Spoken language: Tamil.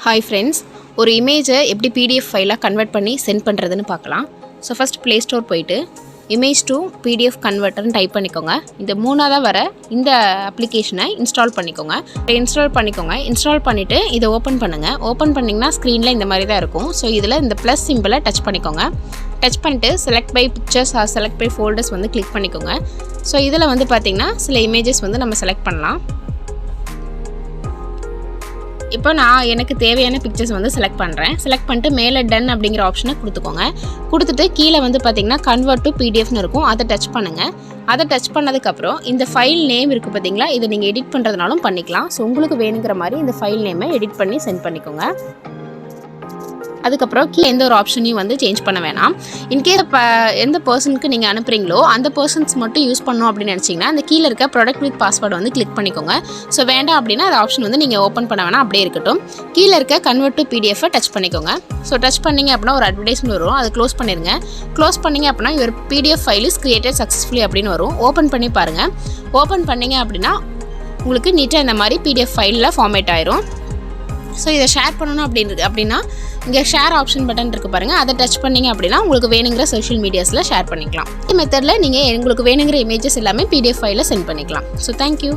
Hi friends, ஒரு இமேஜை எப்படி PDF ஃபைலாக கன்வெர்ட் பண்ணி சென்ட் பண்ணுறதுன்னு பார்க்கலாம். ஸோ ஃபஸ்ட் ப்ளே ஸ்டோர் போயிட்டு இமேஜ் டு PDF கன்வெர்ட்டர்னு டைப் பண்ணிக்கோங்க. இந்த மூணாவதாக வர இந்த அப்ளிகேஷனை இன்ஸ்டால் பண்ணிக்கோங்க. இன்ஸ்டால் பண்ணிவிட்டு இதை ஓப்பன் பண்ணுங்கள். ஓப்பன் பண்ணிங்கன்னா ஸ்க்ரீனில் இந்த மாதிரி தான் இருக்கும். ஸோ இதில் இந்த ப்ளஸ் சிம்பிளை டச் பண்ணிக்கோங்க. டச் பண்ணிட்டு select by pictures or select by folders வந்து கிளிக் பண்ணிக்கோங்க. ஸோ இதில் வந்து பார்த்திங்கன்னா சில இமேஜஸ் வந்து நம்ம செலக்ட் பண்ணலாம். இப்போ நான் எனக்கு தேவையான பிக்சர்ஸ் வந்து செலக்ட் பண்ணுறேன். செலக்ட் பண்ணிட்டு மேலே டன் அப்படிங்கிற ஆப்ஷனை கொடுத்துக்கோங்க. கொடுத்துட்டு கீழே வந்து பார்த்திங்கன்னா கன்வெர்ட் டு பிடிஎஃப்னு இருக்கும். அதை டச் பண்ணுங்கள். அதை டச் பண்ணதுக்கப்புறம் இந்த ஃபைல் நேம் இருக்குது பார்த்தீங்களா, இதை நீங்கள் எடிட் பண்ணுறதுனாலும் பண்ணிக்கலாம். ஸோ உங்களுக்கு வேணுங்கிற மாதிரி இந்த ஃபைல் நேமை எடிட் பண்ணி சென்ட் பண்ணிக்கோங்க. அதுக்கப்புறம் கீழே எந்த ஒரு ஆப்ஷனையும் வந்து சேஞ்ச் பண்ண வேணாம். இன்கேஸ் எந்த பர்சனுக்கு நீங்கள் அனுப்புகிறீங்களோ அந்த பர்சன்ஸ் மட்டும் யூஸ் பண்ணணும் அப்படின்னு நினச்சிங்கன்னா அந்த கீழே இருக்க ப்ராடக்ட் வித் பாஸ்வேர்டு வந்து கிளிக் பண்ணிக்கோங்க. ஸோ வேண்டாம் அப்படின்னா அந்த ஆப்ஷன் வந்து நீங்கள் ஓப்பன் பண்ண வேணாம், அப்படியே இருக்கட்டும். கீழே இருக்க கன்வெர்ட் டு பிடிஎஃபை டச் பண்ணிக்கோங்க. ஸோ டச் பண்ணிங்க அப்படின்னா ஒரு அட்வர்டைஸ்மெண்ட் வரும், அதை க்ளோஸ் பண்ணிடுங்க. க்ளோஸ் பண்ணிங்க அப்படின்னா ஒரு PDF file is created successfully அப்படின்னு வரும். ஓப்பன் பண்ணி பாருங்கள். ஓப்பன் பண்ணிங்க அப்படின்னா உங்களுக்கு நீட்டாக இந்த மாதிரி பிடிஎஃப் ஃபைலில் ஃபார்மேட் ஆயிரும். ஸோ இதை ஷேர் பண்ணணும் அப்படின்னா இங்கே ஷேர் ஆப்ஷன் பட்டன் இருக்குது பாருங்கள், அதை டச் பண்ணிங்க அப்படின்னா உங்களுக்கு வேணுங்கிற சோஷியல் மீடியாஸில் ஷேர் பண்ணிக்கலாம். இந்த மெத்தடில் நீங்கள் உங்களுக்கு வேணுங்கிற இமேஜஸ் எல்லாமே பிடிஎஃப் ஃபைலில் சென்ட் பண்ணிக்கலாம். So thank you.